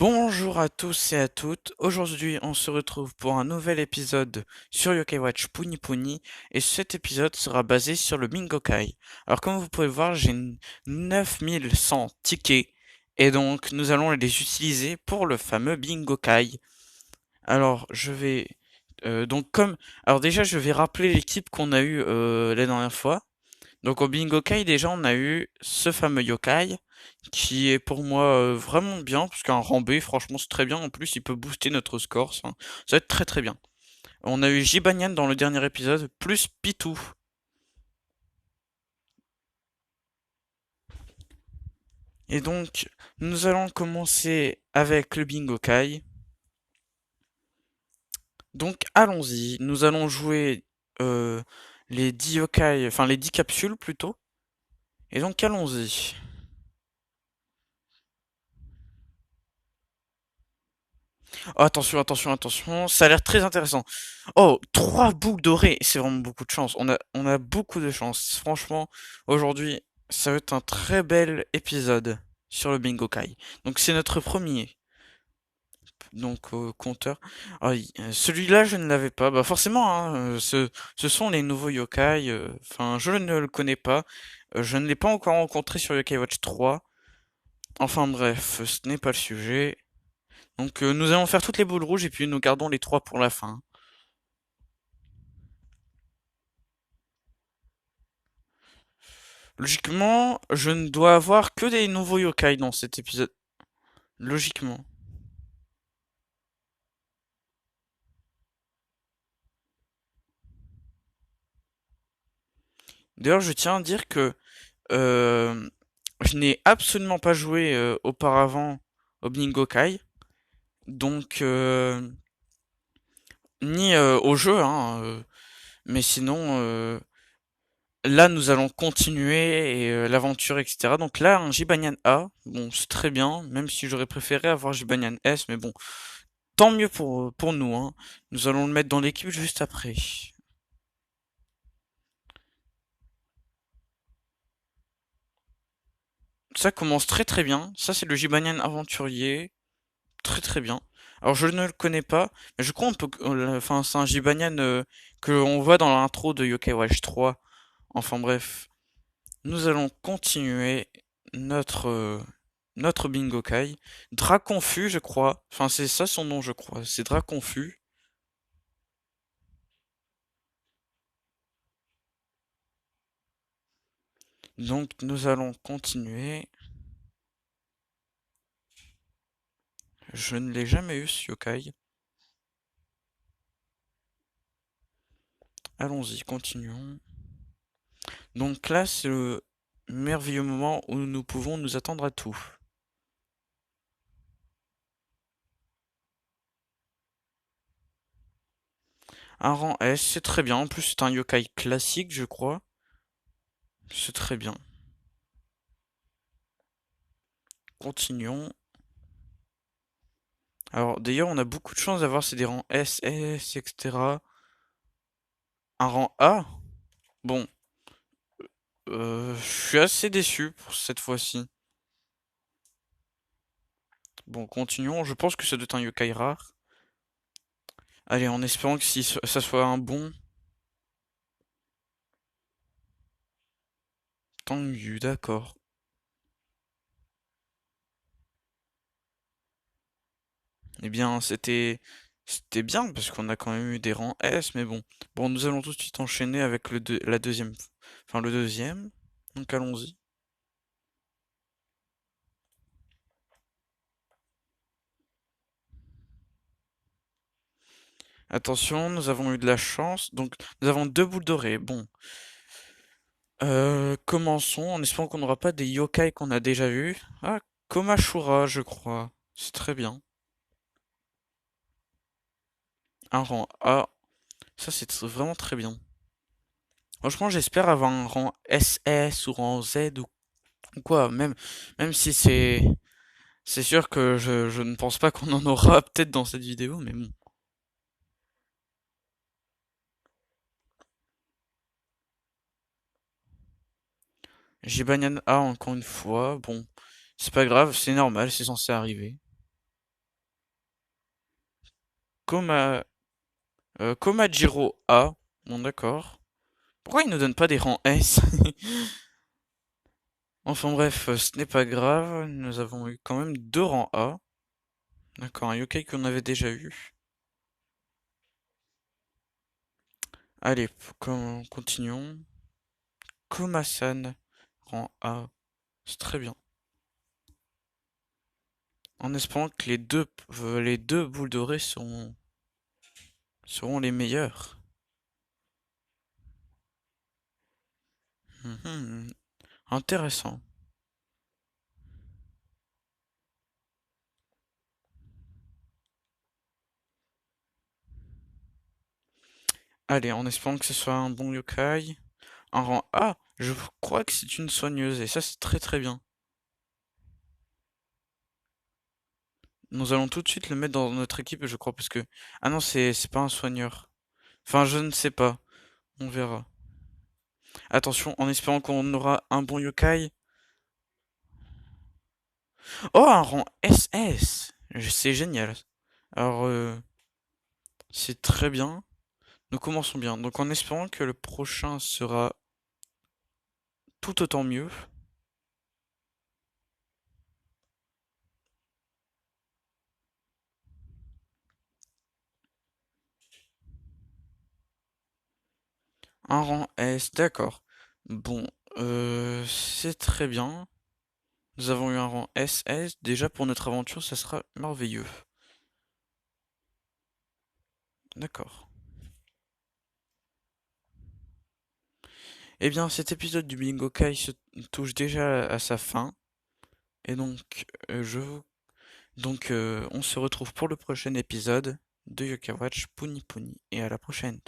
Bonjour à tous et à toutes. Aujourd'hui, on se retrouve pour un nouvel épisode sur Yokai Watch Puni Puni et cet épisode sera basé sur le Bingokai. Alors comme vous pouvez le voir, j'ai 9100 tickets et donc nous allons les utiliser pour le fameux Bingokai. Alors, je vais donc comme alors déjà je vais rappeler l'équipe qu'on a eu la dernière fois. Donc au Bingokai déjà on a eu ce fameux yokai qui est pour moi vraiment bien parce qu'un rang B franchement c'est très bien, en plus il peut booster notre score, ça va être très très bien. On a eu Jibanyan dans le dernier épisode plus Pitou. Et donc nous allons commencer avec le Bingokai. Donc allons-y, nous allons jouer euh, les 10 yokai, enfin les 10 capsules plutôt. Et donc allons-y. Oh, attention, attention, attention, ça a l'air très intéressant. Oh, trois boucles dorées, c'est vraiment beaucoup de chance. On a beaucoup de chance. Franchement, aujourd'hui, ça va être un très bel épisode sur le Bingo Kai. Donc c'est notre premier donc compteur. Ah, celui-là, je ne l'avais pas. Bah forcément, hein, ce sont les nouveaux yokai. Enfin, je ne le connais pas. Je ne l'ai pas encore rencontré sur Yokai Watch 3. Enfin bref, ce n'est pas le sujet. Donc nous allons faire toutes les boules rouges et puis nous gardons les trois pour la fin. Logiquement, je ne dois avoir que des nouveaux yokai dans cet épisode. Logiquement. D'ailleurs, je tiens à dire que euh, je n'ai absolument pas joué auparavant au Bingokai. Donc, ni au jeu, hein, mais sinon, là, nous allons continuer et l'aventure, etc. Donc là, un Jibanyan A, bon, c'est très bien, même si j'aurais préféré avoir Jibanyan S, mais bon, tant mieux pour nous, hein. Nous allons le mettre dans l'équipe juste après. Ça commence très très bien. Ça, c'est le Jibanyan aventurier. Très très bien. Alors, je ne le connais pas, mais je crois on peut, enfin, c'est un Jibanyan que on voit dans l'intro de Yokai Watch 3. Enfin bref, nous allons continuer notre notre Bingokai. Draconfu, je crois. Enfin, c'est ça son nom, je crois. C'est Draconfu. Donc, nous allons continuer. Je ne l'ai jamais eu, ce yokai. Allons-y, continuons. Donc là, c'est le merveilleux moment où nous pouvons nous attendre à tout. Un rang S, c'est très bien. En plus, c'est un yokai classique, je crois. C'est très bien. Continuons. Alors, d'ailleurs, on a beaucoup de chance d'avoir c'est des rangs S, S, etc. Un rang A? Bon, je suis assez déçu pour cette fois-ci. Bon, continuons. Je pense que ça doit être un yokai rare. Allez, en espérant que si ça soit un bon, tant mieux, d'accord. Eh bien, c'était bien parce qu'on a quand même eu des rangs S, mais bon. Bon, nous allons tout de suite enchaîner avec la deuxième, enfin le deuxième. Donc allons-y. Attention, nous avons eu de la chance. Donc nous avons deux boules dorées. Bon, commençons en espérant qu'on n'aura pas des yokai qu'on a déjà vus. Ah, Komashura, je crois. C'est très bien. Un rang A. Ça, c'est vraiment très bien. Franchement, j'espère avoir un rang SS ou rang Z ou quoi. Même si c'est sûr que je ne pense pas qu'on en aura peut-être dans cette vidéo, mais bon. J'ai Banyan A encore une fois. Bon, c'est pas grave, c'est normal, c'est censé arriver. Koma, Komajiro A. Bon, d'accord. Pourquoi il nous donne pas des rangs S? Enfin bref, ce n'est pas grave. Nous avons eu quand même deux rangs A. D'accord, un yokai qu'on avait déjà eu. Allez, continuons. Komasan, rang A. C'est très bien. En espérant que les deux boules dorées seront les meilleures. Mhm, intéressant. Allez, en espérant que ce soit un bon yokai. Un rang A, je crois que c'est une soigneuse, et ça c'est très très bien. Nous allons tout de suite le mettre dans notre équipe, je crois, parce que... Ah non, c'est pas un soigneur. Enfin, je ne sais pas. On verra. Attention, en espérant qu'on aura un bon yokai. Oh, un rang SS! C'est génial. Alors, c'est très bien. Nous commençons bien. Donc, en espérant que le prochain sera tout autant mieux. Un rang S, d'accord. Bon, c'est très bien. Nous avons eu un rang SS. Déjà, pour notre aventure, ça sera merveilleux. D'accord. Eh bien, cet épisode du Bingo Kai se touche déjà à sa fin. Et donc, on se retrouve pour le prochain épisode de Yokai Watch Puni Puni. Et à la prochaine.